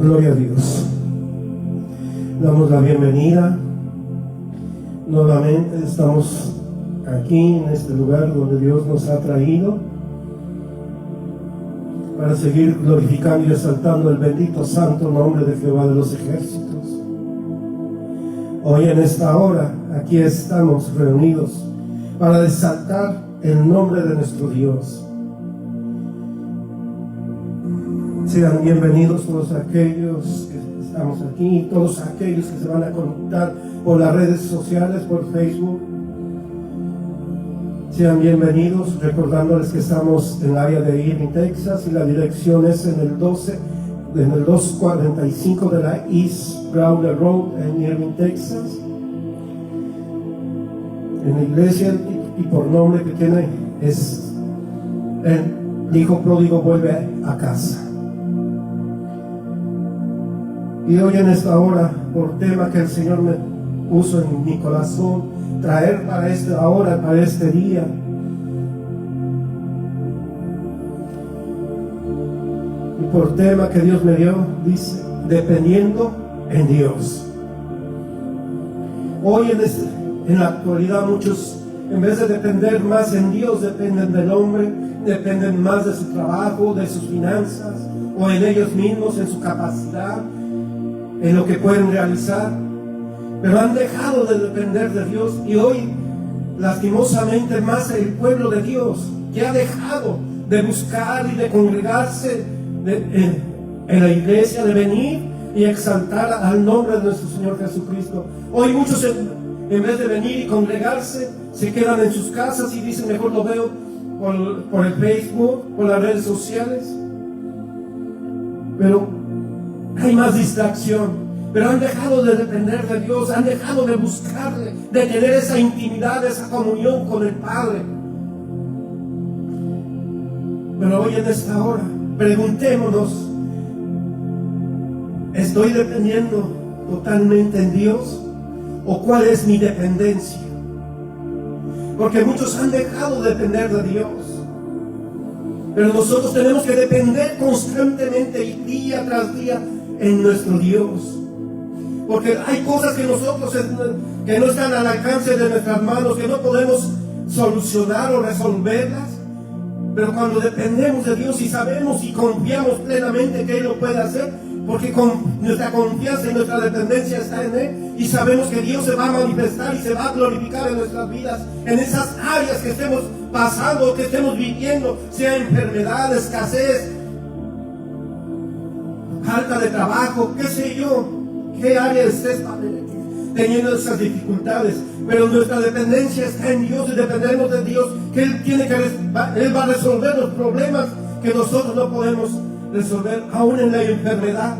Gloria a Dios. Damos la bienvenida. Nuevamente estamos aquí en este lugar donde Dios nos ha traído para seguir glorificando y exaltando el bendito santo nombre de Jehová de los ejércitos. Hoy en esta hora aquí estamos reunidos para exaltar el nombre de nuestro Dios. Sean bienvenidos todos aquellos que estamos aquí, todos aquellos que se van a conectar por las redes sociales, por Facebook. Sean bienvenidos, recordándoles que estamos en el área de Irving, Texas, y la dirección es en el 245 de la East Browder Road en Irving, Texas. En la iglesia y por nombre que tiene es el hijo pródigo vuelve a casa. Y hoy en esta hora, por tema que el Señor me puso en mi corazón, traer para esta hora, para este día, y por tema que Dios me dio, dice, dependiendo en Dios. Hoy en la actualidad muchos, en vez de depender más en Dios, dependen del hombre, dependen más de su trabajo, de sus finanzas, o en ellos mismos, en su capacidad, en lo que pueden realizar, pero han dejado de depender de Dios. Y hoy lastimosamente más el pueblo de Dios que ha dejado de buscar y de congregarse en la iglesia, de venir y exaltar al nombre de nuestro Señor Jesucristo. Hoy muchos en vez de venir y congregarse se quedan en sus casas y dicen, mejor lo veo por el Facebook, por las redes sociales. Pero hay más distracción, pero han dejado de depender de Dios, han dejado de buscarle, de tener esa intimidad, esa comunión con el Padre. Pero hoy en esta hora, preguntémonos, ¿estoy dependiendo totalmente en Dios? ¿O cuál es mi dependencia? Porque muchos han dejado de depender de Dios. Pero nosotros tenemos que depender constantemente y día tras día en nuestro Dios, porque hay cosas que nosotros que no están al alcance de nuestras manos, que no podemos solucionar o resolverlas, pero cuando dependemos de Dios y sabemos y confiamos plenamente que Él lo puede hacer, porque nuestra confianza y nuestra dependencia está en Él, y sabemos que Dios se va a manifestar y se va a glorificar en nuestras vidas, en esas áreas que estemos pasando, que estemos viviendo, sea enfermedad, escasez, falta de trabajo, qué sé yo, qué área estés teniendo esas dificultades. Pero nuestra dependencia está en Dios y dependemos de Dios, que Él va a resolver los problemas que nosotros no podemos resolver, aún en la enfermedad.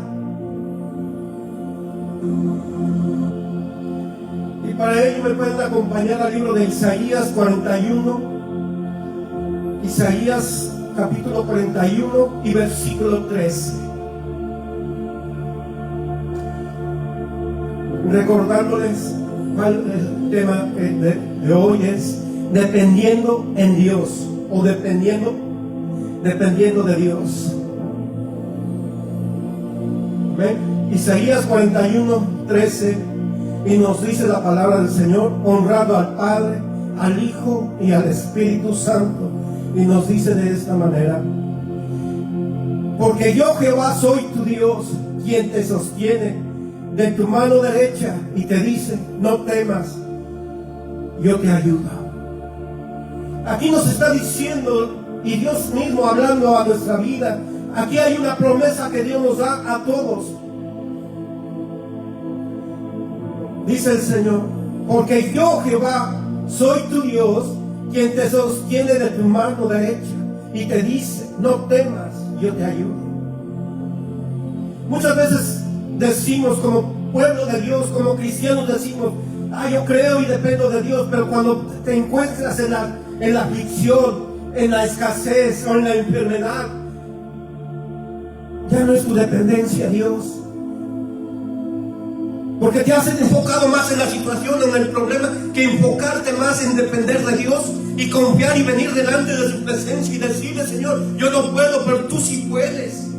Y para ello me pueden acompañar al libro de Isaías 41, Isaías capítulo 41 y versículo 13. Recordándoles cuál el tema de hoy es dependiendo en Dios, o dependiendo de Dios. ¿Ven? Isaías 41, 13, y nos dice la palabra del Señor, honrando al Padre, al Hijo y al Espíritu Santo, y nos dice de esta manera: porque yo Jehová soy tu Dios, quien te sostiene de tu mano derecha, y te dice, no temas, yo te ayudo. Aquí nos está diciendo, y Dios mismo hablando a nuestra vida, aquí hay una promesa que Dios nos da a todos. Dice el Señor, porque yo Jehová soy tu Dios, quien te sostiene de tu mano derecha, y te dice, no temas, yo te ayudo. Muchas veces decimos, como pueblo de Dios, como cristianos decimos, yo creo y dependo de Dios, pero cuando te encuentras en la aflicción, en la escasez o en la enfermedad, ya no es tu dependencia, Dios, porque te has enfocado más en la situación, en el problema, que enfocarte más en depender de Dios y confiar y venir delante de su presencia y decirle, Señor, yo no puedo, pero tú sí puedes.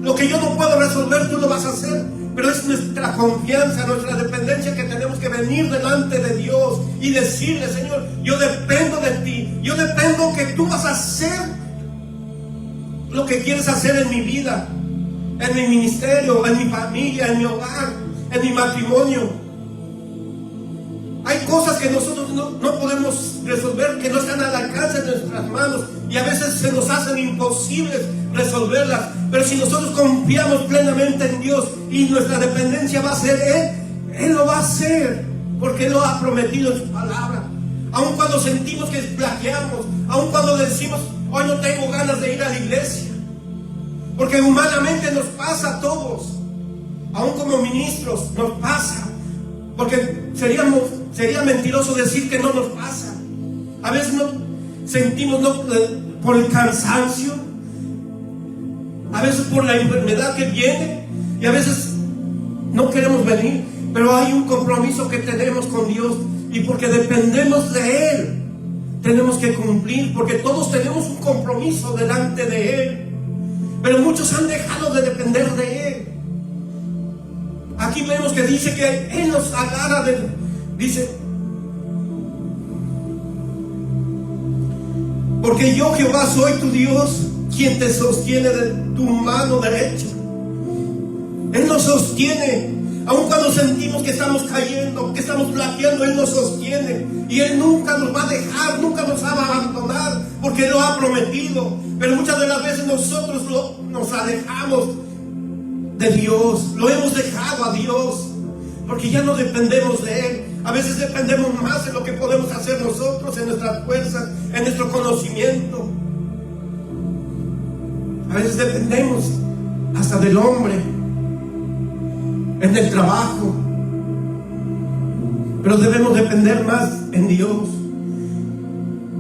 Lo que yo no puedo resolver, tú lo vas a hacer. Pero es nuestra confianza, nuestra dependencia, que tenemos que venir delante de Dios y decirle: Señor, yo dependo de ti. Yo dependo que tú vas a hacer lo que quieres hacer en mi vida, en mi ministerio, en mi familia, en mi hogar, en mi matrimonio. Hay cosas que nosotros no podemos resolver, que no están al alcance de nuestras manos, y a veces se nos hacen imposibles resolverlas. Pero si nosotros confiamos plenamente en Dios y nuestra dependencia va a ser Él lo va a hacer, porque Él lo ha prometido en su palabra. Aun cuando sentimos que flaqueamos, aun cuando decimos: hoy no tengo ganas de ir a la iglesia, porque humanamente nos pasa a todos, aun como ministros nos pasa, porque sería mentiroso decir que no nos pasa. A veces no sentimos por el cansancio, a veces por la enfermedad que viene, y a veces no queremos venir, pero hay un compromiso que tenemos con Dios, y porque dependemos de Él, tenemos que cumplir, porque todos tenemos un compromiso delante de Él. Pero muchos han dejado de depender de Él. Aquí vemos que dice que Él nos agarra dice: porque yo, Jehová, soy tu Dios, quien te sostiene de tu mano derecha. Él nos sostiene, aun cuando sentimos que estamos cayendo, que estamos flaqueando. Él nos sostiene, y Él nunca nos va a dejar, nunca nos va a abandonar, porque Él lo ha prometido. Pero muchas de las veces nosotros nos alejamos de Dios, lo hemos dejado a Dios, porque ya no dependemos de Él. A veces dependemos más en lo que podemos hacer nosotros, en nuestras fuerzas, en nuestro conocimiento. A veces dependemos hasta del hombre, en el trabajo. Pero debemos depender más en Dios.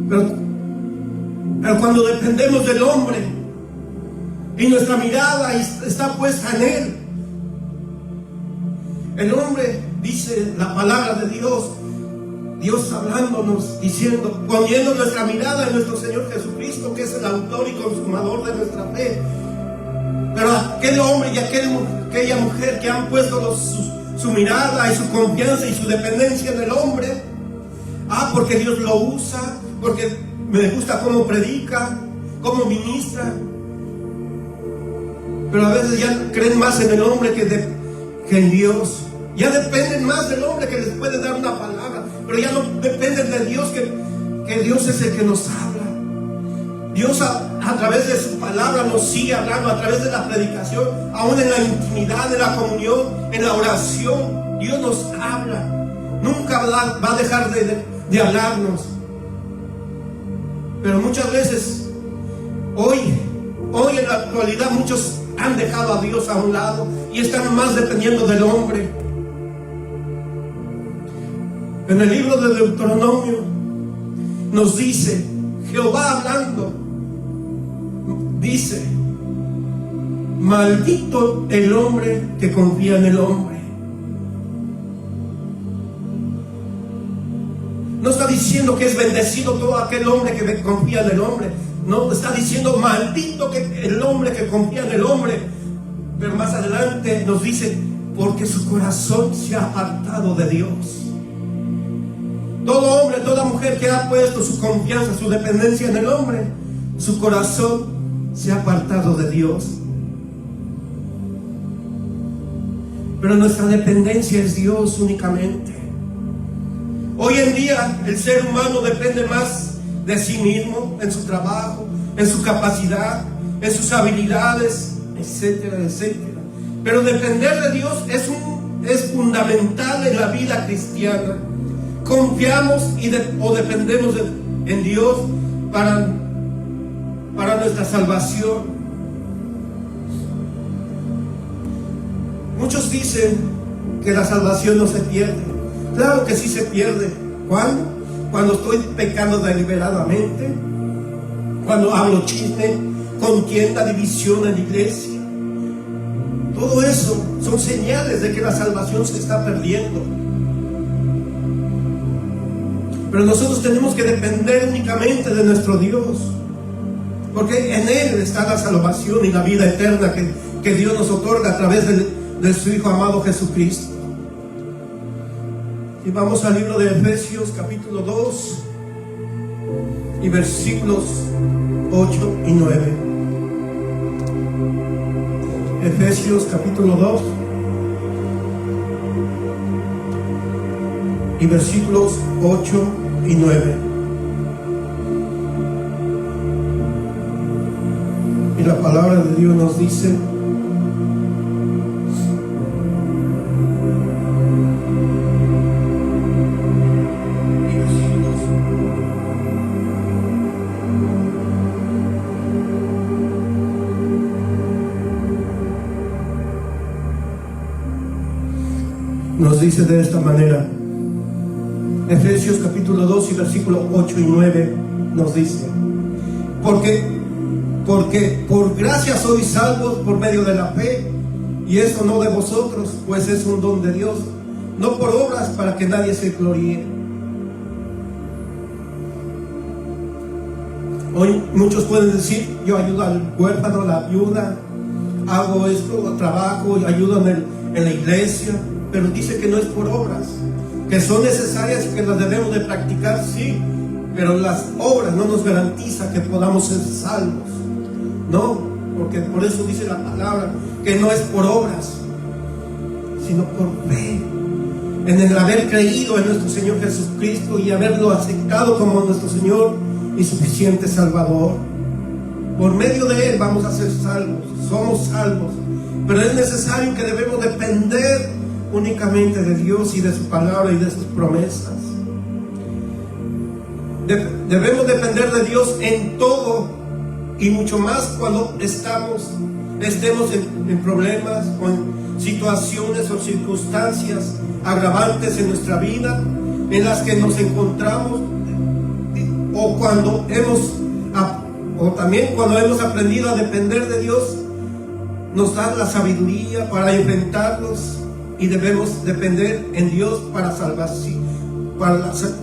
Pero cuando dependemos del hombre y nuestra mirada está puesta en Él, el hombre, dice la palabra de Dios, Dios hablándonos, diciendo, poniendo nuestra mirada en nuestro Señor Jesucristo, que es el autor y consumador de nuestra fe. Pero aquel hombre y aquella mujer que han puesto su mirada y su confianza y su dependencia en el hombre, porque Dios lo usa, porque me gusta cómo predica, cómo ministra. Pero a veces ya creen más en el hombre que en Dios. Ya dependen más del hombre, que les puede dar una palabra, pero ya no dependen de Dios, que Dios es el que nos habla. Dios a través de su palabra nos sigue hablando, a través de la predicación, aún en la intimidad, en la comunión, en la oración. Dios nos habla, nunca va a dejar de hablarnos. Pero muchas veces, hoy en la actualidad, muchos han dejado a Dios a un lado y están más dependiendo del hombre. En el libro de Deuteronomio nos dice, Jehová hablando, dice: maldito el hombre que confía en el hombre. No está diciendo que es bendecido todo aquel hombre que confía en el hombre. No, está diciendo maldito el hombre que confía en el hombre. Pero más adelante nos dice: porque su corazón se ha apartado de Dios. Todo hombre, toda mujer que ha puesto su confianza, su dependencia en el hombre, su corazón se ha apartado de Dios. Pero nuestra dependencia es Dios únicamente. Hoy en día el ser humano depende más de sí mismo, en su trabajo, en su capacidad, en sus habilidades, etcétera, etcétera. Pero depender de Dios es fundamental en la vida cristiana. Confiamos o dependemos en Dios para nuestra salvación. Muchos dicen que la salvación no se pierde. Claro que sí se pierde. ¿Cuándo? Cuando estoy pecando deliberadamente, cuando hablo chisme, contienda, división en la iglesia. Todo eso son señales de que la salvación se está perdiendo. Pero nosotros tenemos que depender únicamente de nuestro Dios, porque en Él está la salvación y la vida eterna que Dios nos otorga a través de su Hijo amado Jesucristo. Y vamos al libro de Efesios capítulo 2 y versículos 8 y 9. Efesios capítulo 2 y versículos 8 y 9. Y la palabra de Dios nos dice: nos dice de esta manera. Efesios capítulo 2 y versículo 8 y 9 nos dice: porque por gracia sois salvos por medio de la fe, y eso no de vosotros, pues es un don de Dios, no por obras, para que nadie se gloríe. Hoy muchos pueden decir: yo ayudo al huérfano, a la viuda, hago esto, trabajo, ayudo en la iglesia. Pero dice que no es por obras, que son necesarias y que las debemos de practicar, sí, pero las obras no nos garantizan que podamos ser salvos. No, porque por eso dice la palabra que no es por obras, sino por fe, en el haber creído en nuestro Señor Jesucristo y haberlo aceptado como nuestro Señor y suficiente Salvador. Por medio de Él vamos a ser salvos, somos salvos, pero es necesario que debemos depender únicamente de Dios y de su palabra y de sus promesas. Debemos depender de Dios en todo, y mucho más cuando estemos en problemas o en situaciones o circunstancias agravantes en nuestra vida, en las que nos encontramos, o también cuando hemos aprendido a depender de Dios. Nos da la sabiduría para enfrentarlos, y debemos depender en Dios para salvarse,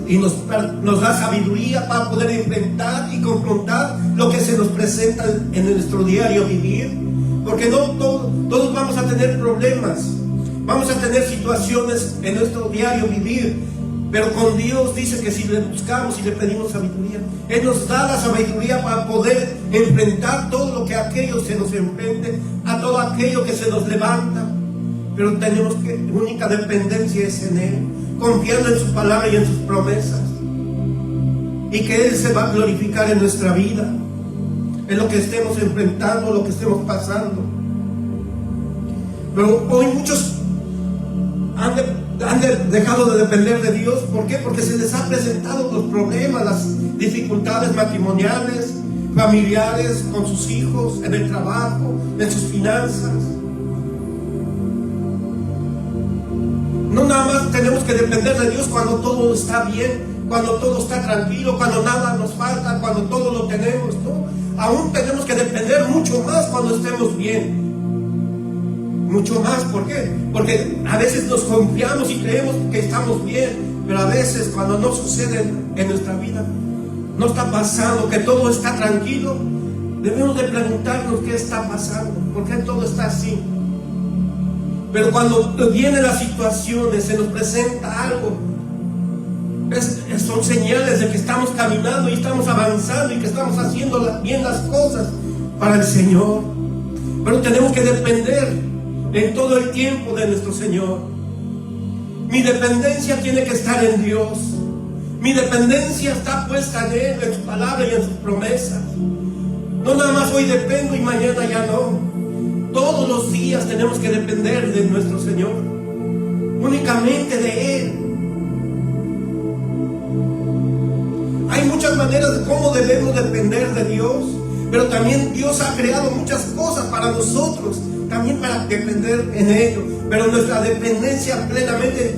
y nos da sabiduría para poder enfrentar y confrontar lo que se nos presenta en nuestro diario vivir, porque no todos vamos a tener problemas, vamos a tener situaciones en nuestro diario vivir, pero con Dios dice que si le buscamos y le pedimos sabiduría, Él nos da la sabiduría para poder enfrentar todo lo que aquello se nos enfrente, a todo aquello que se nos levanta. Pero tenemos que, única dependencia es en Él, confiando en su palabra y en sus promesas, y que Él se va a glorificar en nuestra vida, en lo que estemos enfrentando, lo que estemos pasando. Pero hoy muchos han dejado de depender de Dios. ¿Por qué? Porque se les ha presentado los problemas, las dificultades matrimoniales, familiares, con sus hijos, en el trabajo, en sus finanzas. No nada más tenemos que depender de Dios cuando todo está bien, cuando todo está tranquilo, cuando nada nos falta, cuando todo lo tenemos, ¿no? Aún tenemos que depender mucho más cuando estemos bien. Mucho más, ¿por qué? Porque a veces nos confiamos y creemos que estamos bien, pero a veces cuando no sucede en nuestra vida, no está pasando, que todo está tranquilo, debemos de preguntarnos qué está pasando, por qué todo está así. Pero cuando vienen las situaciones, se nos presenta algo, son señales de que estamos caminando y estamos avanzando y que estamos haciendo bien las cosas para el Señor. Pero tenemos que depender en todo el tiempo de nuestro Señor. Mi dependencia tiene que estar en Dios. Mi dependencia está puesta en Él, en su palabra y en sus promesas. No nada más hoy dependo y mañana ya no. Todos los días tenemos que depender de nuestro Señor, únicamente de Él. Hay muchas maneras de cómo debemos depender de Dios, pero también Dios ha creado muchas cosas para nosotros, también para depender en ello. Pero nuestra dependencia plenamente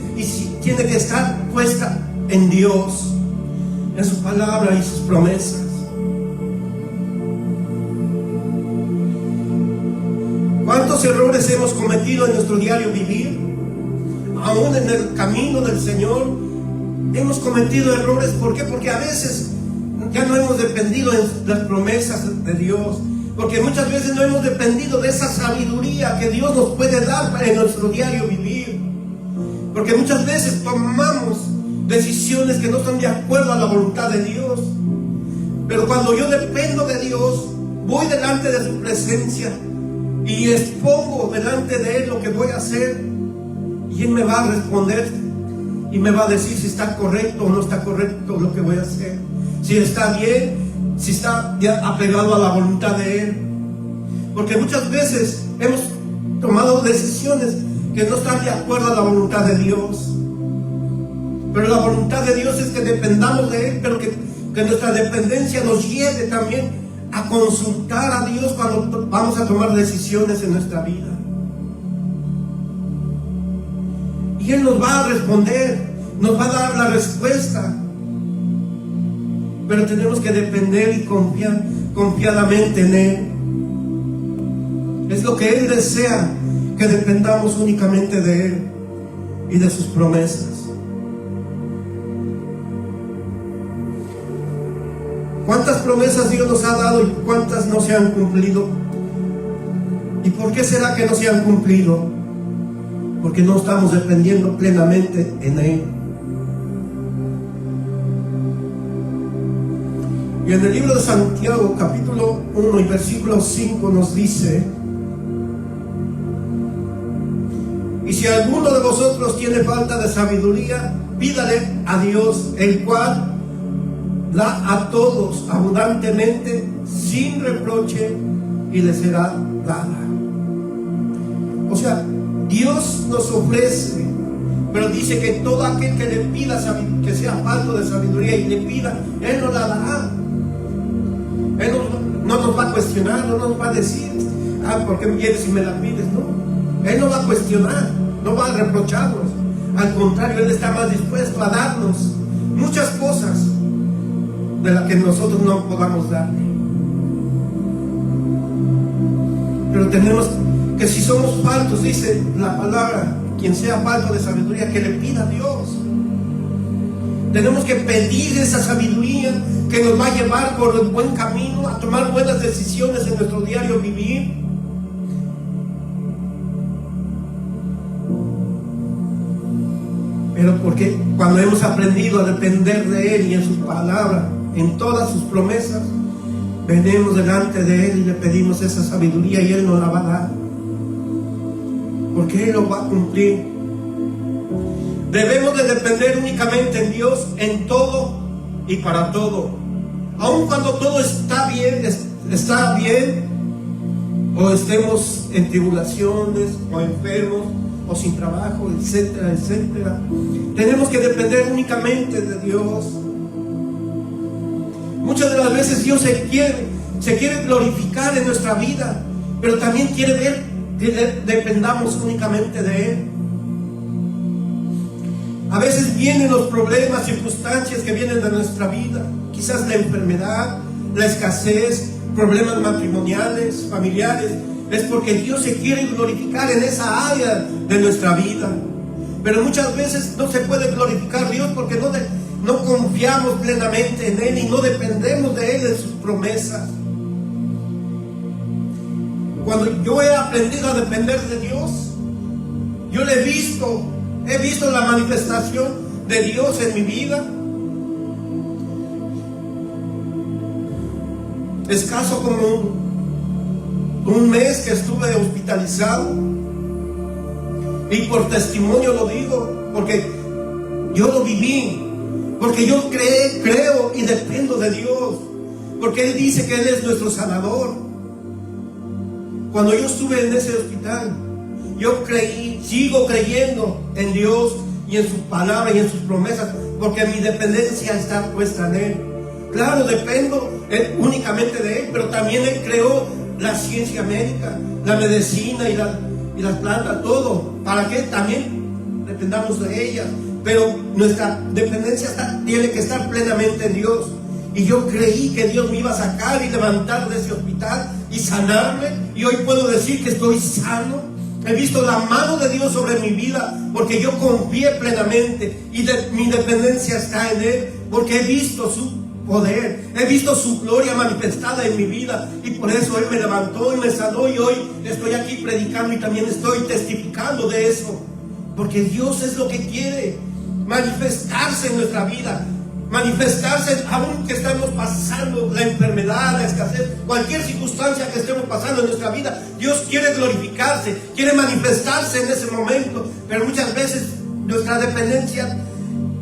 tiene que estar puesta en Dios, en su palabra y sus promesas. ¿Cuántos errores hemos cometido en nuestro diario vivir? Aún en el camino del Señor hemos cometido errores. ¿Por qué? Porque a veces ya no hemos dependido en las promesas de Dios. Porque muchas veces no hemos dependido de esa sabiduría que Dios nos puede dar en nuestro diario vivir. Porque muchas veces tomamos decisiones que no están de acuerdo a la voluntad de Dios. Pero cuando yo dependo de Dios, voy delante de su presencia y expongo delante de Él lo que voy a hacer, y Él me va a responder y me va a decir si está correcto o no está correcto lo que voy a hacer, si está bien, si está apegado a la voluntad de Él. Porque muchas veces hemos tomado decisiones que no están de acuerdo a la voluntad de Dios. Pero la voluntad de Dios es que dependamos de Él, pero que nuestra dependencia nos lleve también a consultar a Dios cuando vamos a tomar decisiones en nuestra vida. Y Él nos va a responder, nos va a dar la respuesta. Pero tenemos que depender y confiar confiadamente en Él. Es lo que Él desea, que dependamos únicamente de Él y de sus promesas. ¿Cuántas promesas Dios nos ha dado y cuántas no se han cumplido? ¿Y por qué será que no se han cumplido? Porque no estamos dependiendo plenamente en Él. Y en el libro de Santiago, capítulo 1 y versículo 5 nos dice: y si alguno de vosotros tiene falta de sabiduría, pídale a Dios, el cual da a todos abundantemente, sin reproche, y le será dada. O sea, Dios nos ofrece, pero dice que todo aquel que le pida, que sea falto de sabiduría y le pida, Él nos la dará. Él no nos va a cuestionar, no nos va a decir: ¿por qué vienes y me la pides? No, Él no va a cuestionar, no va a reprocharnos. Al contrario, Él está más dispuesto a darnos muchas cosas de las que nosotros no podamos darle. Pero tenemos que, si somos faltos, dice la palabra, quien sea falto de sabiduría, que le pida a Dios. Tenemos que pedir esa sabiduría que nos va a llevar por el buen camino, a tomar buenas decisiones en nuestro diario vivir. Pero porque cuando hemos aprendido a depender de Él y en su palabra, en todas sus promesas, venimos delante de Él y le pedimos esa sabiduría, y Él nos la va a dar, porque Él lo va a cumplir. Debemos de depender únicamente en Dios en todo y para todo. Aun cuando todo está bien, o estemos en tribulaciones, o enfermos, o sin trabajo, etcétera, etcétera. Tenemos que depender únicamente de Dios. Muchas de las veces Dios se quiere glorificar en nuestra vida, pero también quiere ver que dependamos únicamente de Él. A veces vienen los problemas, circunstancias que vienen de nuestra vida, quizás la enfermedad, la escasez, problemas matrimoniales, familiares. Es porque Dios se quiere glorificar en esa área de nuestra vida. Pero muchas veces no se puede glorificar Dios porque no confiamos plenamente en Él y no dependemos de Él en sus promesas. Cuando yo he aprendido a depender de Dios, yo le he visto la manifestación de Dios en mi vida. Escaso como un mes que estuve hospitalizado, y por testimonio lo digo, porque yo lo viví, porque yo creo y dependo de Dios, porque Él dice que Él es nuestro sanador. Cuando yo estuve en ese hospital, yo sigo creyendo en Dios y en su palabra y en sus promesas, porque mi dependencia está puesta en Él. Claro, dependo únicamente de Él, pero también Él creó la ciencia médica, la medicina y las plantas, todo, para que también dependamos de ellas. Pero nuestra dependencia tiene que estar plenamente en Dios. Y yo creí que Dios me iba a sacar y levantar de ese hospital y sanarme, y hoy puedo decir que estoy sano. He visto la mano de Dios sobre mi vida porque yo confié plenamente, y mi dependencia está en Él, porque he visto poder, he visto su gloria manifestada en mi vida, y por eso Él me levantó y me sanó, y hoy estoy aquí predicando y también estoy testificando de eso, porque Dios es lo que quiere, manifestarse en nuestra vida, manifestarse aún que estamos pasando la enfermedad, la escasez, cualquier circunstancia que estemos pasando en nuestra vida. Dios quiere glorificarse, quiere manifestarse en ese momento, pero muchas veces nuestra dependencia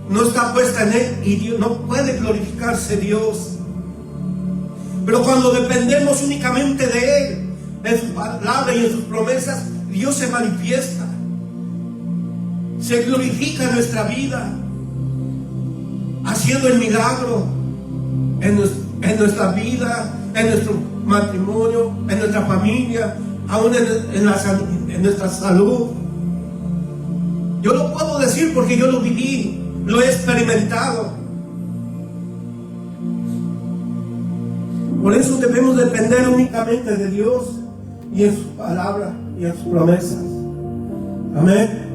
no está puesta en Él y Dios, no puede glorificarse Dios. Pero cuando dependemos únicamente de Él, en su palabra y en sus promesas, Dios se manifiesta, se glorifica en nuestra vida, haciendo el milagro en nuestra vida, en nuestro matrimonio, en nuestra familia, aún en nuestra salud. Yo lo puedo decir porque yo lo viví, lo he experimentado. Por eso debemos depender únicamente de Dios y en su palabra y en sus promesas. Amén.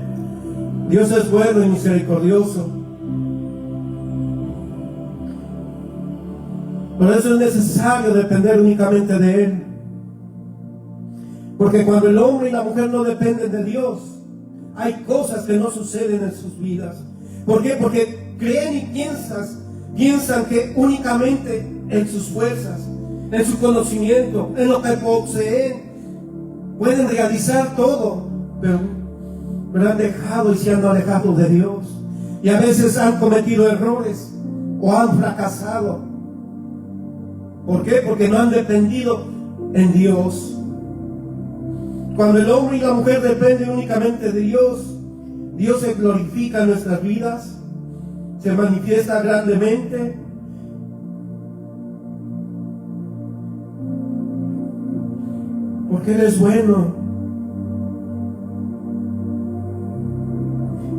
Dios es bueno y misericordioso. Por eso es necesario depender únicamente de Él. Porque cuando el hombre y la mujer no dependen de Dios, hay cosas que no suceden en sus vidas. ¿Por qué? Porque creen y piensan que únicamente en sus fuerzas, en su conocimiento, en lo que poseen, pueden realizar todo, pero han dejado y se han alejado de Dios. Y a veces han cometido errores o han fracasado. ¿Por qué? Porque no han dependido en Dios. Cuando el hombre y la mujer dependen únicamente de Dios, Dios se glorifica en nuestras vidas, se manifiesta grandemente. Porque Él es bueno.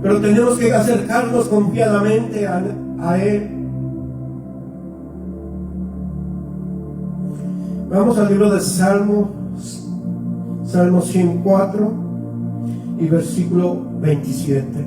Pero tenemos que acercarnos confiadamente a Él. Vamos al libro de Salmo 104 y versículo 27.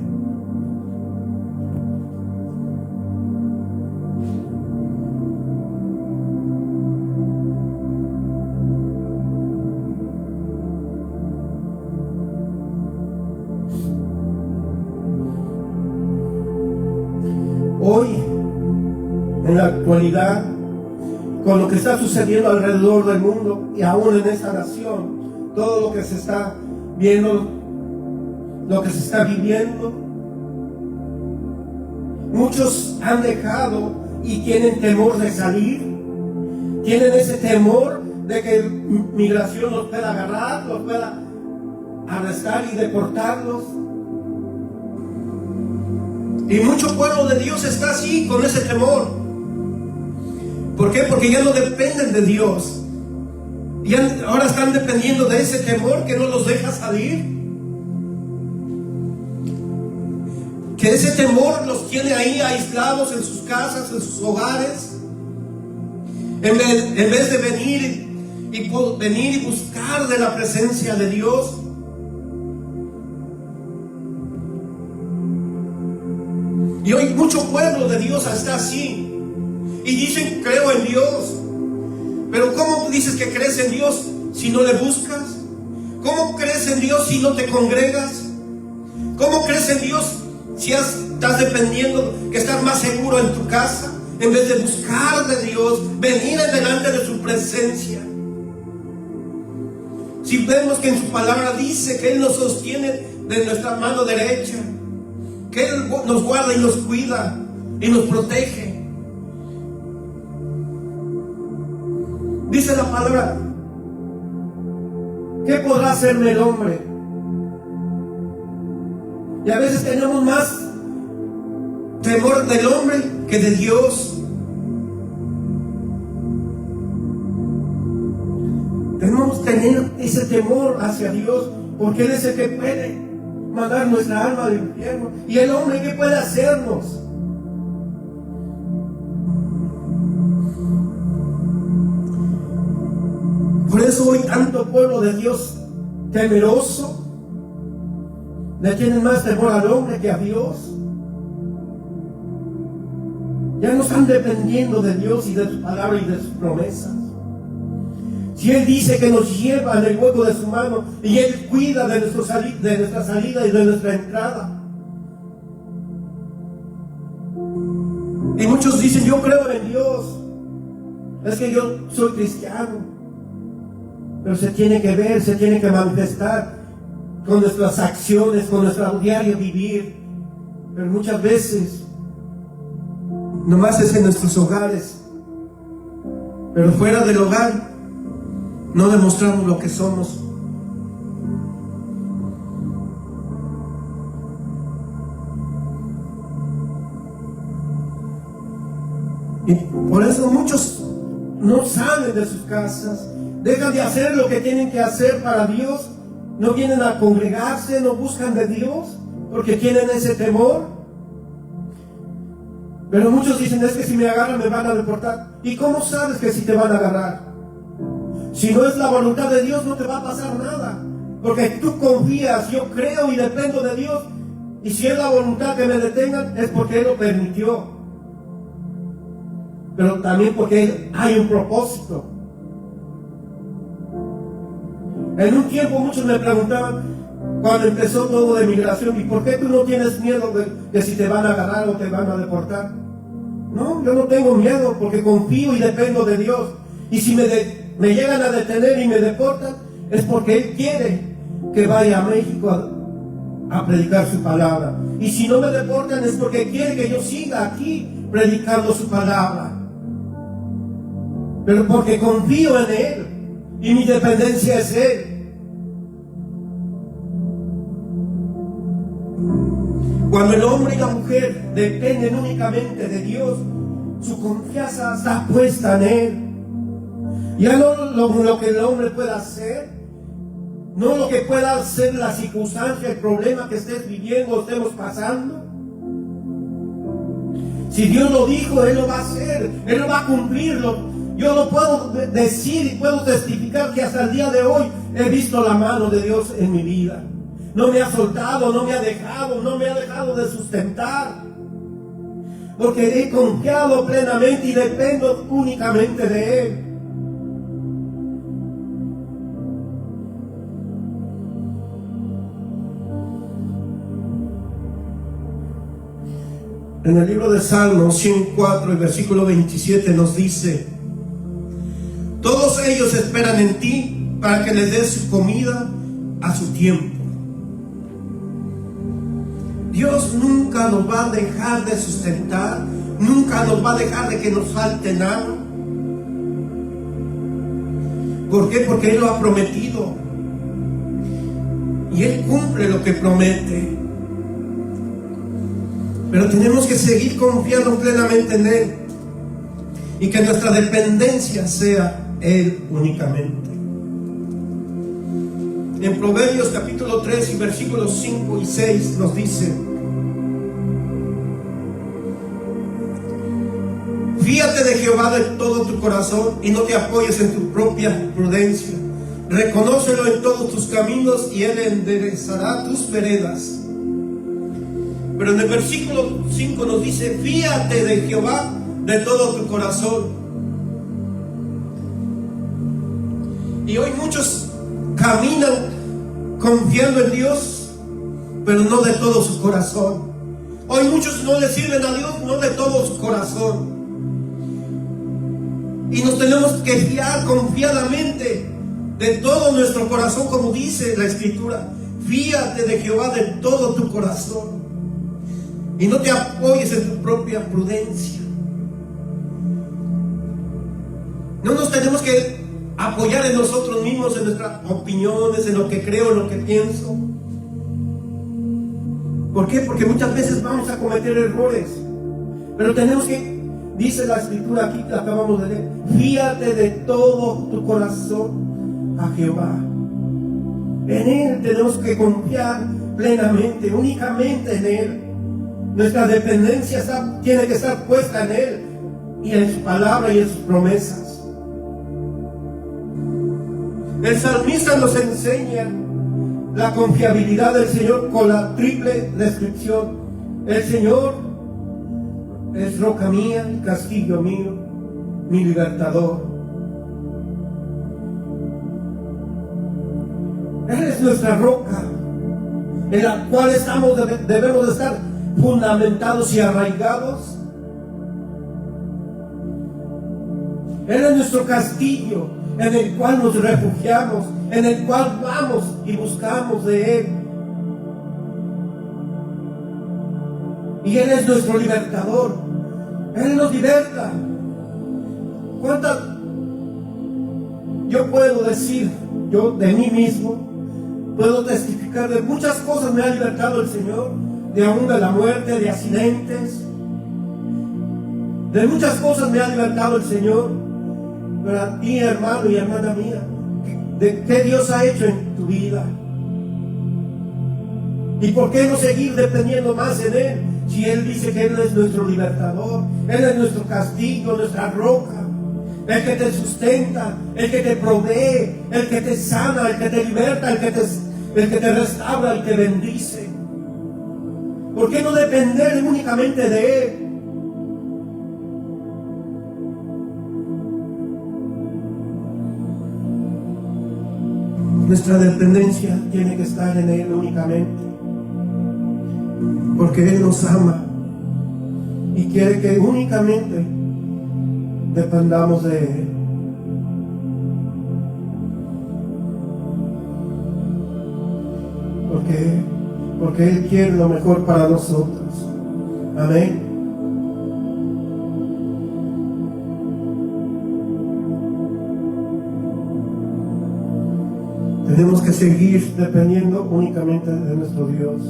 Hoy, en la actualidad, con lo que está sucediendo alrededor del mundo y aún en esta nación, todo lo que se está viendo, lo que se está viviendo, muchos han dejado y tienen temor de salir, tienen ese temor de que migración los pueda agarrar, los pueda arrestar y deportarlos. Y mucho pueblo de Dios está así, con ese temor. ¿Por qué? Porque ya no dependen de Dios. Y ahora están dependiendo de ese temor que no los deja salir. Que ese temor los tiene ahí aislados en sus casas, en sus hogares. En vez de venir y buscar de la presencia de Dios. Y hoy mucho pueblo de Dios está así. Y dicen, creo en Dios. Pero ¿cómo dices que crees en Dios si no le buscas? ¿Cómo crees en Dios si no te congregas? ¿Cómo crees en Dios si estás dependiendo que estás más seguro en tu casa en vez de buscar de Dios, venir delante de su presencia? Si vemos que en su palabra dice que Él nos sostiene de nuestra mano derecha, que Él nos guarda y nos cuida y nos protege. Dice la palabra, ¿qué podrá hacerme el hombre? Y a veces tenemos más temor del hombre que de Dios. Debemos tener ese temor hacia Dios, porque Él es el que puede mandar nuestra alma al infierno. Y el hombre, ¿qué puede hacernos? Por eso hoy tanto pueblo de Dios temeroso, le tienen más temor al hombre que a Dios. Ya no están dependiendo de Dios y de su palabra y de sus promesas. Si Él dice que nos lleva en el hueco de su mano y Él cuida de nuestra salida y de nuestra entrada. Y muchos dicen, yo creo en Dios. Es que yo soy cristiano. Pero se tiene que ver, se tiene que manifestar con nuestras acciones, con nuestro diario vivir. Pero muchas veces nomás es en nuestros hogares. Pero fuera del hogar no demostramos lo que somos. Y por eso muchos no salen de sus casas, dejan de hacer lo que tienen que hacer para Dios, no vienen a congregarse, no buscan de Dios, porque tienen ese temor. Pero muchos dicen, es que si me agarran me van a deportar. ¿Y cómo sabes que si te van a agarrar? Si no es la voluntad de Dios, no te va a pasar nada, porque tú confías, yo creo y dependo de Dios. Y si es la voluntad que me detengan, es porque Él lo permitió. Pero también porque hay un propósito. En un tiempo muchos me preguntaban, cuando empezó todo de migración, ¿y por qué tú no tienes miedo de si te van a agarrar o te van a deportar? No, yo no tengo miedo porque confío y dependo de Dios. Y si me llegan a detener y me deportan, es porque Él quiere que vaya a México a predicar su palabra. Y si no me deportan es porque quiere que yo siga aquí predicando su palabra. Pero porque confío en Él y mi dependencia es Él. Cuando el hombre y la mujer dependen únicamente de Dios, su confianza está puesta en Él. Ya no lo que el hombre pueda hacer, no lo que pueda hacer la circunstancia, el problema que estés viviendo o estemos pasando. Si Dios lo dijo, Él lo va a hacer, Él lo va a cumplirlo. Yo lo puedo decir y puedo testificar que hasta el día de hoy he visto la mano de Dios en mi vida. No me ha soltado, no me ha dejado de sustentar. Porque he confiado plenamente y dependo únicamente de Él. En el libro de Salmos 104, el versículo 27 nos dice: todos ellos esperan en ti para que les des su comida a su tiempo. Dios nunca nos va a dejar de sustentar, nunca nos va a dejar de que nos falte nada. ¿Por qué? Porque Él lo ha prometido. Y Él cumple lo que promete. Pero tenemos que seguir confiando plenamente en Él. Y que nuestra dependencia sea Él únicamente. En Proverbios capítulo 3 y versículos 5 y 6 nos dice: fíate de Jehová de todo tu corazón y no te apoyes en tu propia prudencia. Reconócelo en todos tus caminos y Él enderezará tus veredas. Pero en el versículo 5 nos dice: fíate de Jehová de todo tu corazón. Y hoy muchos caminan confiando en Dios, pero no de todo su corazón. Hoy muchos no le sirven a Dios, no de todo su corazón. Y nos tenemos que fiar confiadamente de todo nuestro corazón, como dice la Escritura: fíate de Jehová de todo tu corazón y no te apoyes en tu propia prudencia. No nos tenemos que apoyar en nosotros mismos, en nuestras opiniones, en lo que creo, en lo que pienso. ¿Por qué? Porque muchas veces vamos a cometer errores. Pero tenemos que, dice la Escritura aquí que acabamos de leer: fíate de todo tu corazón a Jehová. En Él tenemos que confiar plenamente, únicamente en Él. Nuestra dependencia tiene que estar puesta en Él y en su palabra y en sus promesas. El salmista nos enseña la confiabilidad del Señor con la triple descripción: el Señor es roca mía, castillo mío, mi libertador. Él es nuestra roca, en la cual debemos de estar fundamentados y arraigados. Él es nuestro castillo, en el cual nos refugiamos, en el cual vamos y buscamos de Él. Y Él es nuestro libertador. Él nos liberta. ¿Cuántas? Yo puedo decir, yo de mí mismo, puedo testificar de muchas cosas me ha libertado el Señor, de aún de la muerte, de accidentes, de muchas cosas me ha libertado el Señor. Pero a ti, hermano y hermana mía, ¿de qué Dios ha hecho en tu vida? ¿Y por qué no seguir dependiendo más en Él? Si Él dice que Él es nuestro libertador, Él es nuestro castillo, nuestra roca, el que te sustenta, el que te provee, el que te sana, el que te liberta, el que te restaura, el que bendice. ¿Por qué no depender únicamente de Él? Nuestra dependencia tiene que estar en Él únicamente, porque Él nos ama y quiere que únicamente dependamos de Él. Porque Él quiere lo mejor para nosotros. Amén. Tenemos que seguir dependiendo únicamente de nuestro Dios.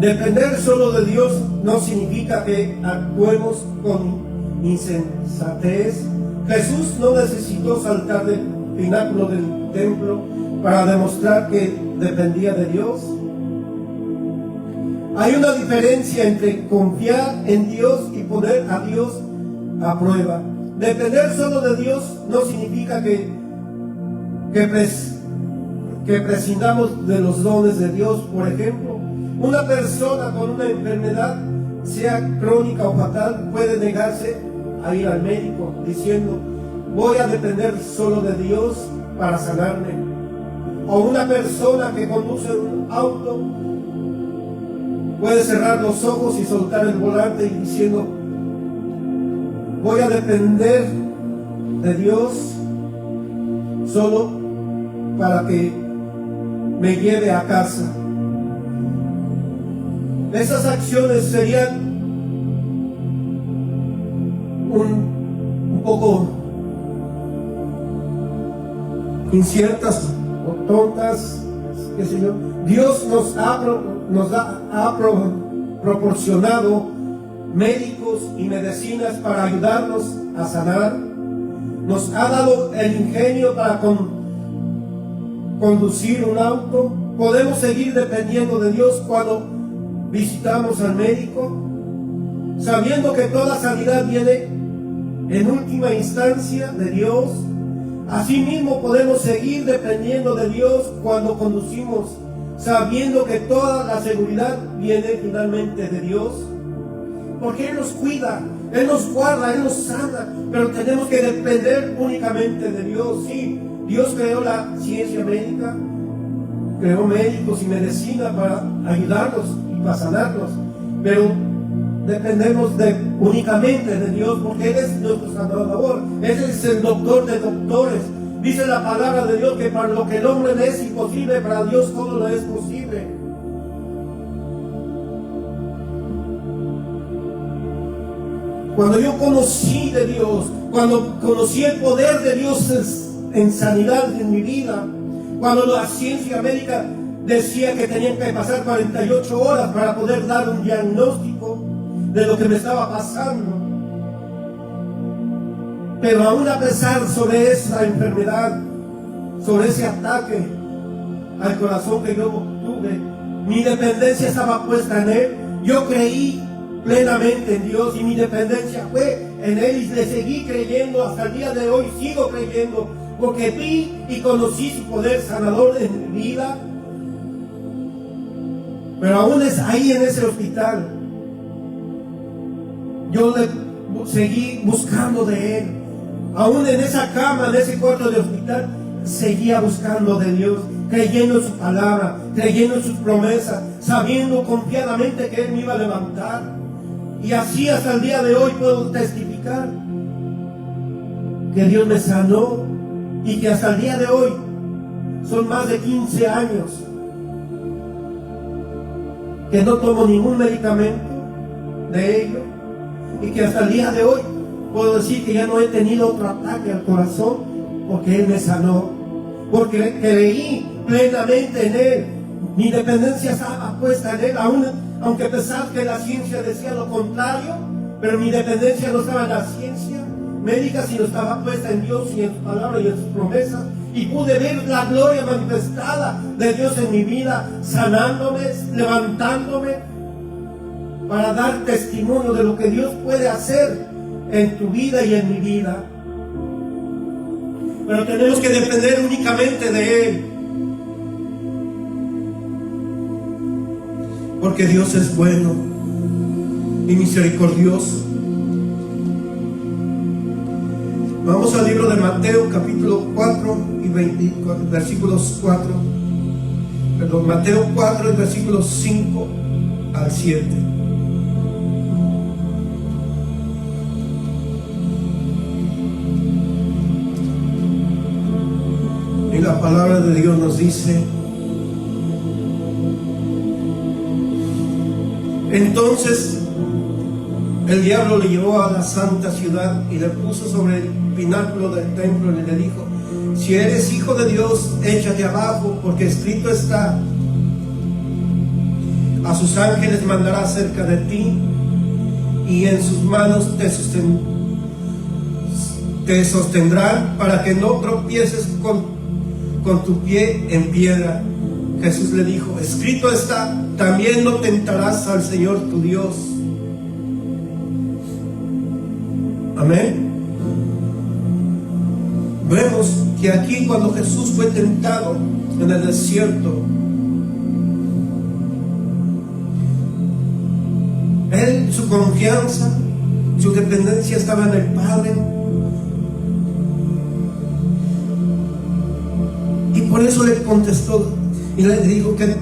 Depender solo de Dios no significa que actuemos con insensatez. Jesús no necesitó saltar del pináculo del templo para demostrar que dependía de Dios. Hay una diferencia entre confiar en Dios y poner a Dios a prueba. Depender solo de Dios no significa que prescindamos de los dones de Dios. Por ejemplo, una persona con una enfermedad, sea crónica o fatal, puede negarse a ir al médico diciendo: voy a depender solo de Dios para sanarme. O una persona que conduce un auto puede cerrar los ojos y soltar el volante y diciendo: voy a depender de Dios solo para que me lleve a casa. Esas acciones serían un poco inciertas o tontas, qué sé yo. Dios nos ha proporcionado médicos y medicinas para ayudarnos a sanar. Nos ha dado el ingenio para conducir un auto. Podemos seguir dependiendo de Dios cuando visitamos al médico, sabiendo que toda sanidad viene en última instancia de Dios. Asimismo podemos seguir dependiendo de Dios cuando conducimos, sabiendo que toda la seguridad viene finalmente de Dios, porque Él nos cuida, Él nos guarda, Él nos sana. Pero tenemos que depender únicamente de Dios. Sí, Dios creó la ciencia médica, creó médicos y medicina para ayudarnos y para sanarnos, pero dependemos únicamente de Dios, porque Él es nuestro sanador. Él es el doctor de doctores. Dice la palabra de Dios que para lo que el hombre le es imposible, para Dios todo lo es posible. Cuando yo conocí de Dios, cuando conocí el poder de Dios en sanidad en mi vida, cuando la ciencia médica decía que tenían que pasar 48 horas para poder dar un diagnóstico de lo que me estaba pasando, pero aún a pesar sobre esa enfermedad, sobre ese ataque al corazón que yo tuve, mi dependencia estaba puesta en Él. Yo creí plenamente en Dios y mi dependencia fue en Él y le seguí creyendo hasta el día de hoy, sigo creyendo porque vi y conocí su poder sanador en mi vida. Pero aún es ahí en ese hospital, yo seguí buscando de Él. Aún en esa cama, en ese cuarto de hospital, seguía buscando de Dios, creyendo en su palabra, creyendo en sus promesas, sabiendo confiadamente que Él me iba a levantar. Y así hasta el día de hoy puedo testificar que Dios me sanó y que hasta el día de hoy son más de 15 años que no tomo ningún medicamento de ello y que hasta el día de hoy puedo decir que ya no he tenido otro ataque al corazón porque Él me sanó, porque creí plenamente en Él. Mi dependencia estaba puesta en Él, aunque a pesar que la ciencia decía lo contrario, pero mi dependencia no estaba en la ciencia médica, sino estaba puesta en Dios y en su palabra y en sus promesas. Y pude ver la gloria manifestada de Dios en mi vida, sanándome, levantándome, para dar testimonio de lo que Dios puede hacer en tu vida y en mi vida. Pero tenemos que depender únicamente de Él, porque Dios es bueno y misericordioso. Vamos al libro de Mateo capítulo 4 y versículos 4. Perdón, Mateo 4 y versículos 5 al 7. Y la palabra de Dios nos dice: entonces el diablo le llevó a la santa ciudad y le puso sobre el pináculo del templo y le dijo: si eres hijo de Dios, échate abajo, porque escrito está: a sus ángeles mandará acerca de ti, y en sus manos te sostendrán para que no tropieces con tu pie en piedra. Jesús le dijo: escrito está, también no tentarás al Señor tu Dios. Amén. Vemos que aquí, cuando Jesús fue tentado en el desierto, Él, su confianza, su dependencia estaba en el Padre. Y por eso le contestó y le dijo que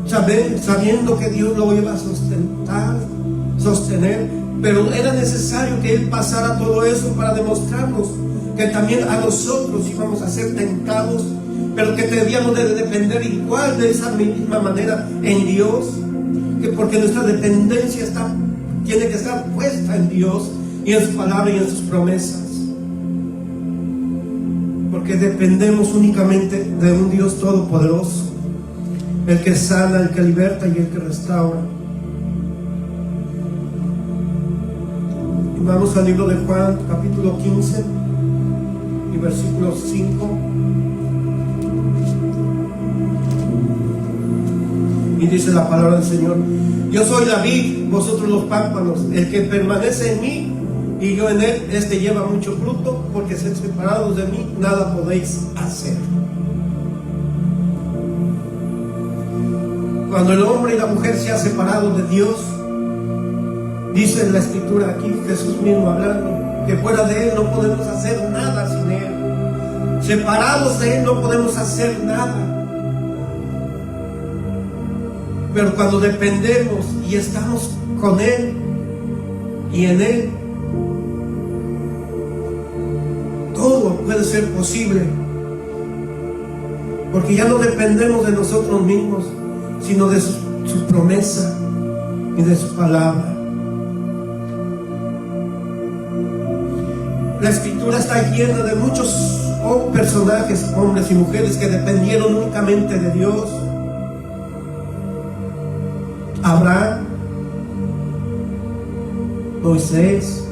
sabiendo que Dios lo iba a sostener, pero era necesario que Él pasara todo eso para demostrarnos que también a nosotros íbamos a ser tentados, pero que debíamos de depender igual de esa misma manera en Dios, que porque nuestra dependencia tiene que estar puesta en Dios y en su palabra y en sus promesas, porque dependemos únicamente de un Dios todopoderoso, el que sana, el que liberta y el que restaura. Y vamos al libro de Juan capítulo 15 y versículo 5. Y dice la palabra del Señor: yo soy la vid, vosotros los pámpanos. El que permanece en mí y yo en él, este lleva mucho fruto, porque separados de mí nada podéis hacer. Cuando el hombre y la mujer se han separado de Dios, dice en la escritura aquí, Jesús mismo hablando, que fuera de Él no podemos hacer nada sin Él. Separados de Él no podemos hacer nada. Pero cuando dependemos y estamos con Él y en Él, todo puede ser posible. Porque ya no dependemos de nosotros mismos, sino de su promesa y de su palabra. La escritura está llena de muchos personajes, hombres y mujeres, que dependieron únicamente de Dios. Abraham, Moisés,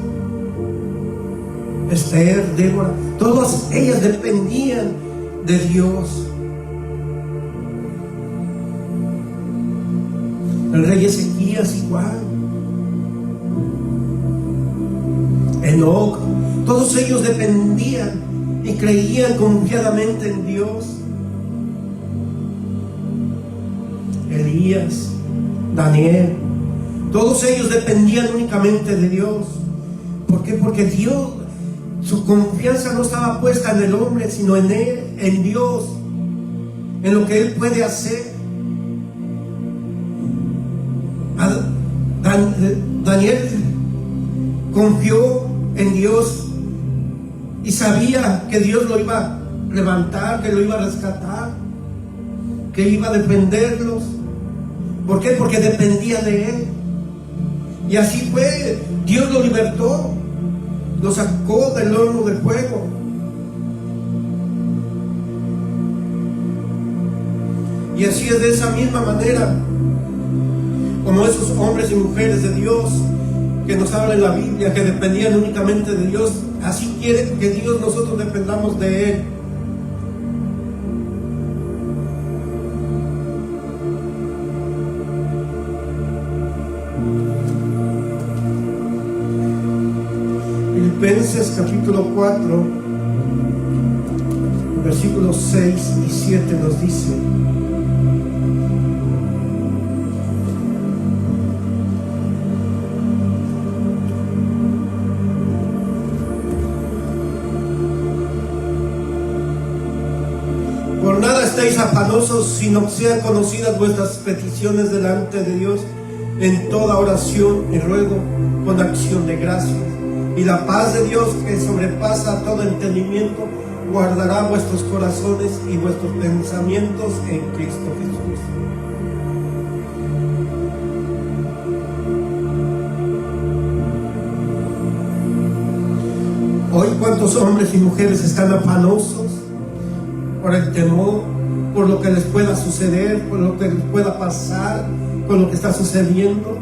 Esther, Débora, todas ellas dependían de Dios. El rey Ezequías igual. Enoc, todos ellos dependían y creían confiadamente en Dios. Elías, Daniel, todos ellos dependían únicamente de Dios. ¿Por qué? Porque Dios, su confianza no estaba puesta en el hombre, sino en Él, en Dios, en lo que Él puede hacer. Daniel confió en Dios y sabía que Dios lo iba a levantar, que lo iba a rescatar, que iba a defenderlos. ¿Por qué? Porque dependía de Él. Y así fue. Dios lo libertó, lo sacó del horno de fuego. Y así es, de esa misma manera como esos hombres y mujeres de Dios que nos habla en la Biblia, que dependían únicamente de Dios. Así quiere que Dios, nosotros dependamos de Él. Filipenses capítulo 4, versículos 6 y 7 nos dice: por nada estéis afanosos, sino que sean conocidas vuestras peticiones delante de Dios en toda oración y ruego con acción de gracias. Y la paz de Dios, que sobrepasa todo entendimiento, guardará vuestros corazones y vuestros pensamientos en Cristo Jesús. Hoy, ¿cuántos hombres y mujeres están afanosos por el temor, por lo que les pueda suceder, por lo que les pueda pasar, con lo que está sucediendo,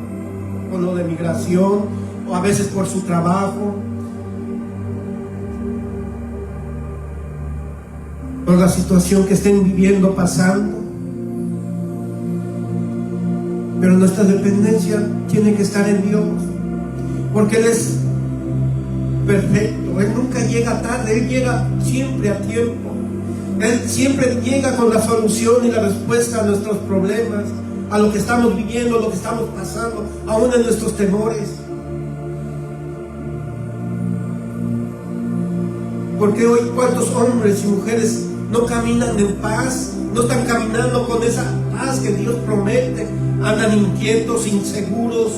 con lo de migración, o a veces por su trabajo, por la situación que estén viviendo, pasando? Pero nuestra dependencia tiene que estar en Dios, porque Él es perfecto. Él nunca llega tarde, Él llega siempre a tiempo. Él siempre llega con la solución y la respuesta a nuestros problemas, a lo que estamos viviendo, a lo que estamos pasando, aún en nuestros temores. Porque hoy, ¿cuántos hombres y mujeres no caminan en paz? No están caminando con esa paz que Dios promete. Andan inquietos, inseguros,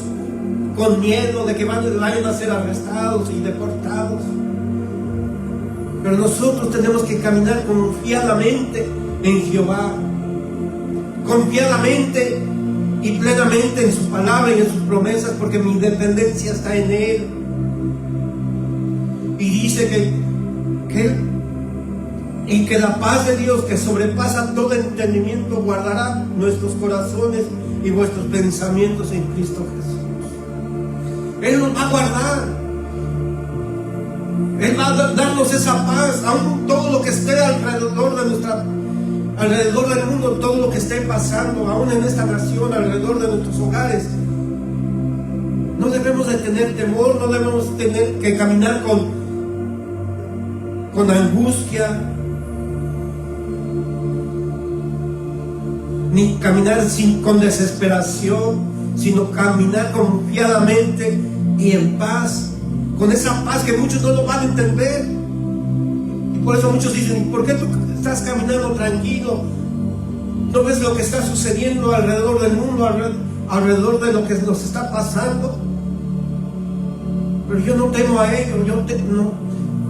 con miedo de que vayan a ser arrestados y deportados. Pero nosotros tenemos que caminar confiadamente en Jehová, confiadamente y plenamente en su palabra y en sus promesas, porque mi dependencia está en Él. Y dice que la paz de Dios, que sobrepasa todo entendimiento, guardará nuestros corazones y vuestros pensamientos en Cristo Jesús. Él nos va a guardar. Él va a darnos esa paz, aún todo lo que esté alrededor del mundo, todo lo que esté pasando, aún en esta nación, alrededor de nuestros hogares. No debemos de tener temor, no debemos tener que caminar con angustia, ni caminar con desesperación, sino caminar confiadamente y en paz, con esa paz que muchos no lo van a entender. Y por eso muchos dicen: ¿por qué tú estás caminando tranquilo? ¿No ves lo que está sucediendo alrededor del mundo, alrededor de lo que nos está pasando? Pero yo no temo a ello. No.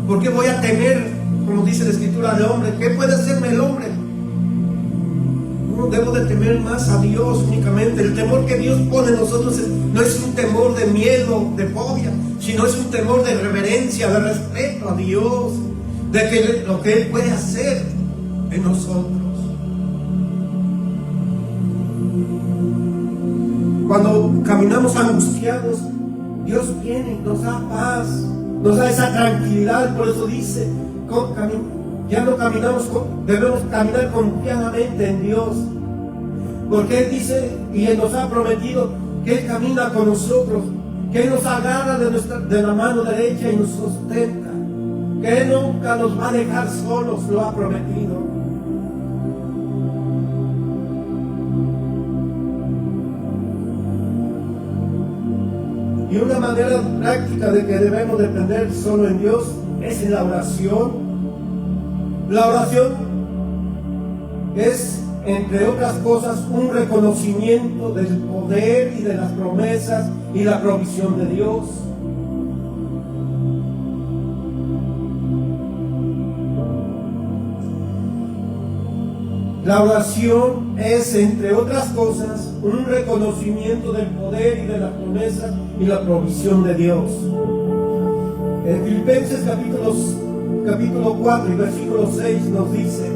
¿Por qué voy a temer, como dice la Escritura, al hombre? ¿Qué puede hacerme el hombre? No debo de temer más a Dios únicamente. El temor que Dios pone en nosotros no es un temor de miedo, de fobia, sino es un temor de reverencia, de respeto a Dios, de lo que Él puede hacer en nosotros. Cuando caminamos angustiados, Dios viene y nos da paz, nos da esa tranquilidad. Por eso dice, ya no caminamos, debemos caminar confiadamente en Dios, porque Él dice y Él nos ha prometido que Él camina con nosotros que nos agarra de la mano derecha y nos sustenta, que Él nunca nos va a dejar solos, lo ha prometido. Y una manera práctica de que debemos depender solo en Dios es en la oración. La oración es, entre otras cosas, un reconocimiento del poder y de las promesas y la provisión de Dios. La oración es, entre otras cosas, un reconocimiento del poder y de las promesas y la provisión de Dios. En Filipenses capítulo 4 y versículo 6 nos dice: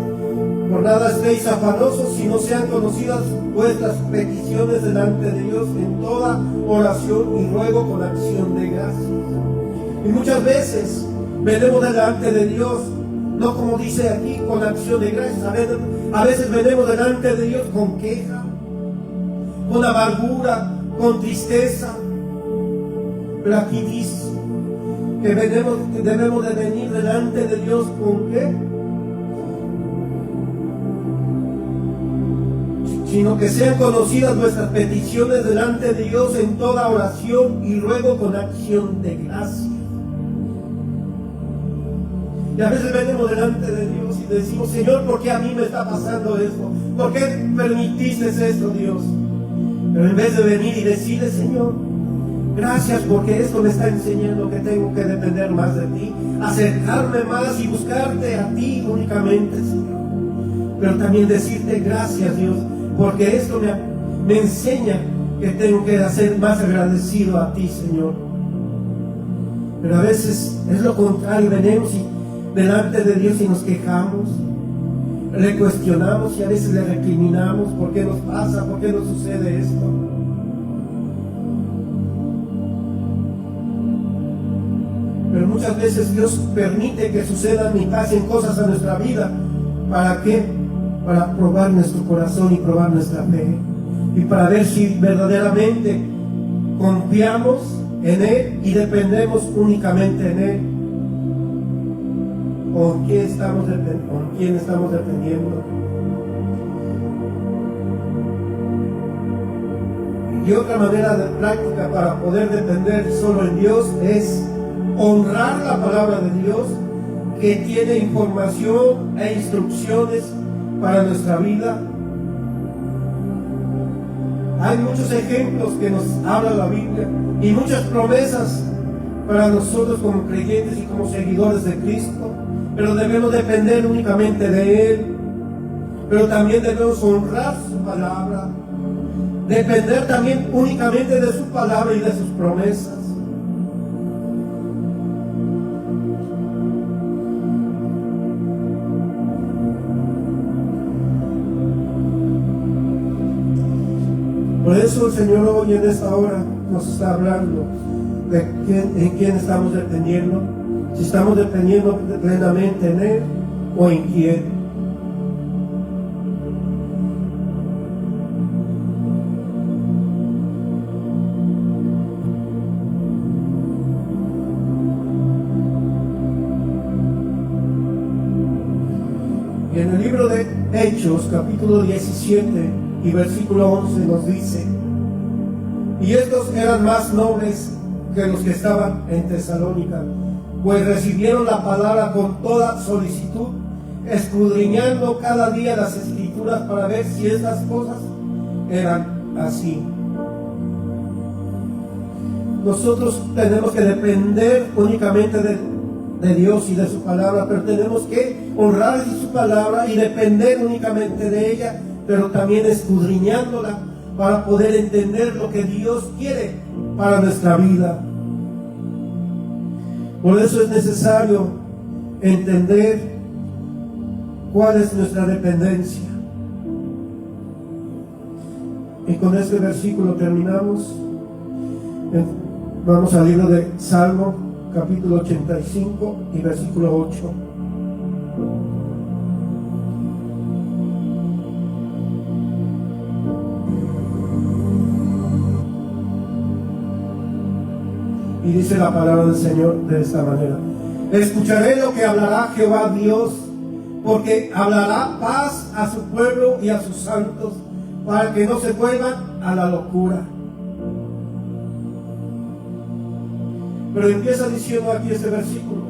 por nada estéis afanosos, si no sean conocidas vuestras peticiones delante de Dios en toda oración y ruego con acción de gracias. Y muchas veces venimos delante de Dios, no como dice aquí, con acción de gracias. A veces venimos delante de Dios con queja, con amargura, con tristeza. Pero aquí dice que debemos de venir delante de Dios con qué, sino que sean conocidas nuestras peticiones delante de Dios en toda oración y ruego con acción de gracias. Y a veces venimos delante de Dios y decimos: Señor, ¿por qué a mí me está pasando esto? ¿Por qué permitiste esto, Dios? Pero en vez de venir y decirle: Señor, gracias porque esto me está enseñando que tengo que depender más de ti, acercarme más y buscarte a ti únicamente, Señor. Pero también decirte: gracias, Dios, porque esto me enseña que tengo que ser más agradecido a ti, Señor. Pero a veces es lo contrario, venimos delante de Dios y nos quejamos, le cuestionamos y a veces le recriminamos: ¿por qué nos pasa? ¿Por qué nos sucede esto? Pero muchas veces Dios permite que sucedan y pasen cosas a nuestra vida. ¿Para qué? Para probar nuestro corazón y probar nuestra fe, y para ver si verdaderamente confiamos en Él y dependemos únicamente en Él. ¿Con quién estamos dependiendo? Y otra manera de práctica para poder depender solo en Dios es honrar la palabra de Dios, que tiene información e instrucciones para nuestra vida. Hay muchos ejemplos que nos habla la Biblia y muchas promesas para nosotros como creyentes y como seguidores de Cristo. Pero debemos depender únicamente de Él. Pero también debemos honrar su palabra, depender también únicamente de su palabra y de sus promesas. Por eso el Señor hoy en esta hora nos está hablando de en quién estamos dependiendo. Si estamos dependiendo plenamente en Él o en quién. Y en el libro de Hechos, capítulo 17 y versículo 11 nos dice: y estos eran más nobles que los que estaban en Tesalónica, pues recibieron la palabra con toda solicitud, escudriñando cada día las Escrituras para ver si estas cosas eran así. Nosotros tenemos que depender únicamente de Dios y de su palabra, pero tenemos que honrar su palabra y depender únicamente de ella, pero también escudriñándola para poder entender lo que Dios quiere para nuestra vida. Por eso es necesario entender cuál es nuestra dependencia. Y con este versículo terminamos. Vamos al libro de Salmo, capítulo 85 y versículo 8. Y dice la palabra del Señor de esta manera: escucharé lo que hablará Jehová Dios, porque hablará paz a su pueblo y a sus santos, para que no se vuelvan a la locura. Pero empieza diciendo aquí este versículo: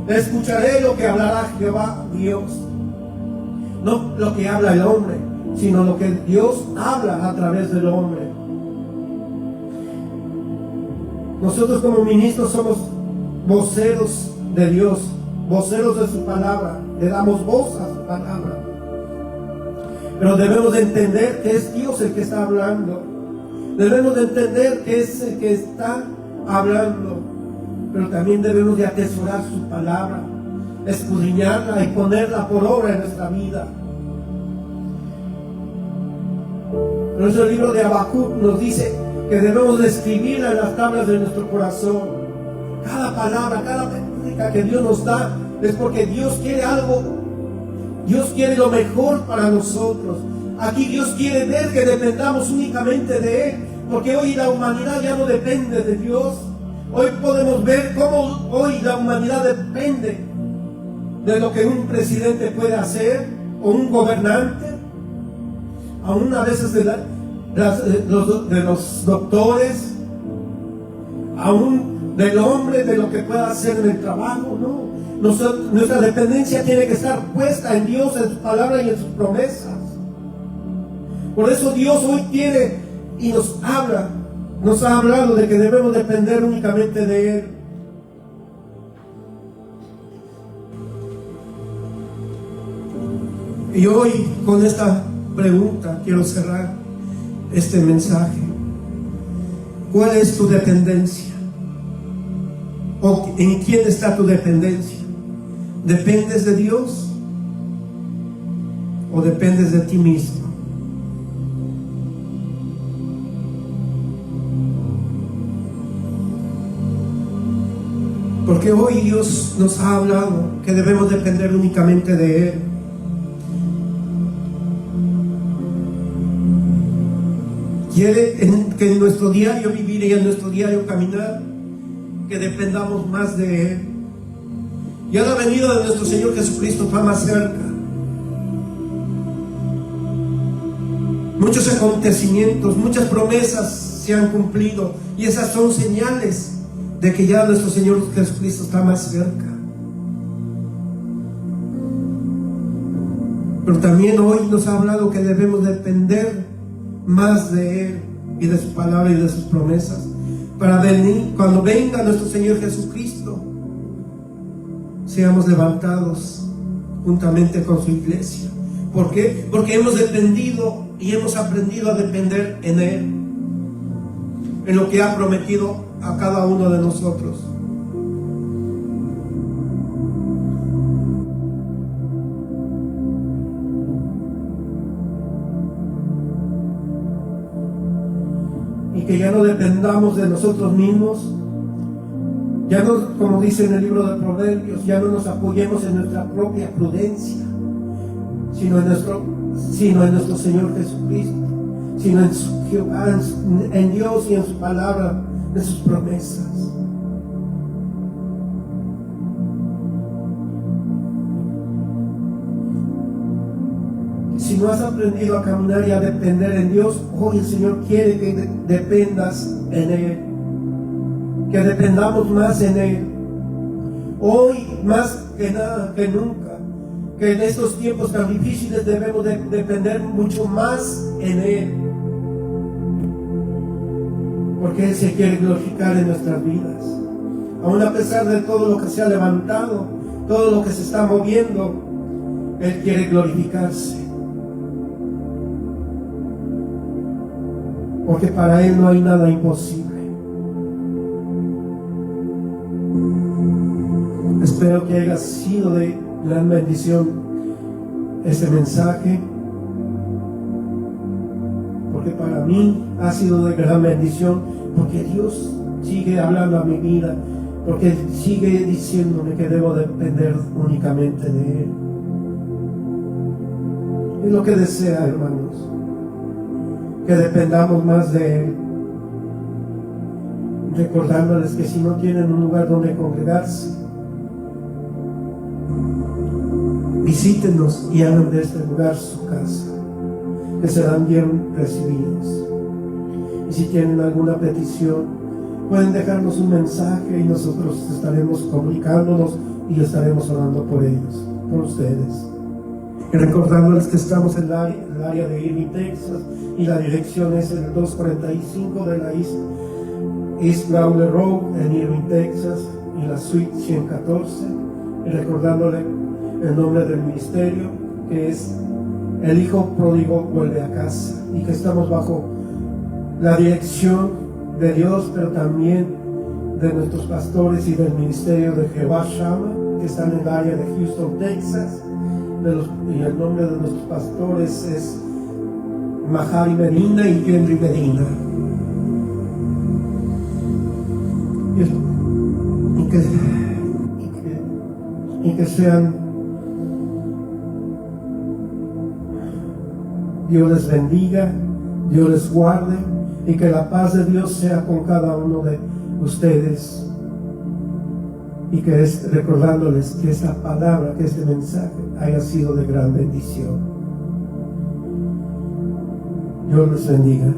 escucharé lo que hablará Jehová Dios. No lo que habla el hombre, sino lo que Dios habla a través del hombre. Nosotros como ministros somos voceros de Dios, voceros de su palabra, le damos voz a su palabra. Pero debemos de entender que es Dios el que está hablando. Debemos de entender que es el que está hablando. Pero también debemos de atesorar su palabra, escudriñarla y ponerla por obra en nuestra vida. Por eso el libro de Habacuc nos dice que debemos de escribirla en las tablas de nuestro corazón. Cada palabra, cada técnica que Dios nos da es porque Dios quiere algo. Dios quiere lo mejor para nosotros. Aquí Dios quiere ver que dependamos únicamente de Él, porque hoy la humanidad ya no depende de Dios. Hoy podemos ver cómo hoy la humanidad depende de lo que un presidente puede hacer, o un gobernante, aún a veces de los doctores, aún del hombre, de lo que pueda hacer en el trabajo. No, nuestra dependencia tiene que estar puesta en Dios, en su palabra y en sus promesas. Por eso Dios hoy quiere y nos ha hablado de que debemos depender únicamente de Él. Y hoy con esta pregunta quiero cerrar este mensaje: ¿cuál es tu dependencia? ¿O en quién está tu dependencia? ¿Dependes de Dios o dependes de ti mismo? Porque hoy Dios nos ha hablado que debemos depender únicamente de Él. Quiere que en nuestro diario vivir y en nuestro diario caminar, que dependamos más de Él. Ya la venida de nuestro Señor Jesucristo está más cerca. Muchos acontecimientos, muchas promesas se han cumplido, y esas son señales de que ya nuestro Señor Jesucristo está más cerca. Pero también hoy nos ha hablado que debemos depender más de Él y de su palabra y de sus promesas, para venir, cuando venga nuestro Señor Jesucristo, seamos levantados juntamente con su iglesia. ¿Por qué? Porque hemos dependido y hemos aprendido a depender en Él, en lo que ha prometido a cada uno de nosotros. Y que ya no dependamos de nosotros mismos, ya no, como dice en el libro de Proverbios, ya no nos apoyemos en nuestra propia prudencia, sino en nuestro Señor Jesucristo, sino en su Jehová, en Dios y en su palabra, en sus promesas. Si no has aprendido a caminar y a depender en Dios, hoy el Señor quiere que dependas en Él, que dependamos más en Él. Hoy más que nada, que nunca, que en estos tiempos tan difíciles debemos de depender mucho más en Él, porque Él se quiere glorificar en nuestras vidas. Aún a pesar de todo lo que se ha levantado, todo lo que se está moviendo, Él quiere glorificarse, porque para Él no hay nada imposible. Espero que haya sido de gran bendición este mensaje, porque para mí ha sido de gran bendición, porque Dios sigue hablando a mi vida, porque sigue diciéndome que debo depender únicamente de Él. Es lo que desea, hermanos, que dependamos más de Él. recordándoles que si no tienen un lugar donde congregarse, visítenos y hagan de este lugar su casa, que serán bien recibidos. Y si tienen alguna petición, pueden dejarnos un mensaje y nosotros estaremos comunicándonos y estaremos orando por ellos, por ustedes. Y recordándoles que estamos en el área de Irving, Texas, y la dirección es el 245 de la East Brawler Road en Irving, Texas, y la suite 114. Y recordándole el nombre del ministerio, que es El Hijo Pródigo Vuelve a Casa, y que estamos bajo la dirección de Dios, pero también de nuestros pastores y del ministerio de Jehová Shammah, que están en el área de Houston, Texas. Y el nombre de nuestros pastores es Mahari Medina y Henry Medina. Y que sean, Dios les bendiga, Dios les guarde, y que la paz de Dios sea con cada uno de ustedes. Y que recordándoles que esta palabra, que este mensaje haya sido de gran bendición. Dios les bendiga.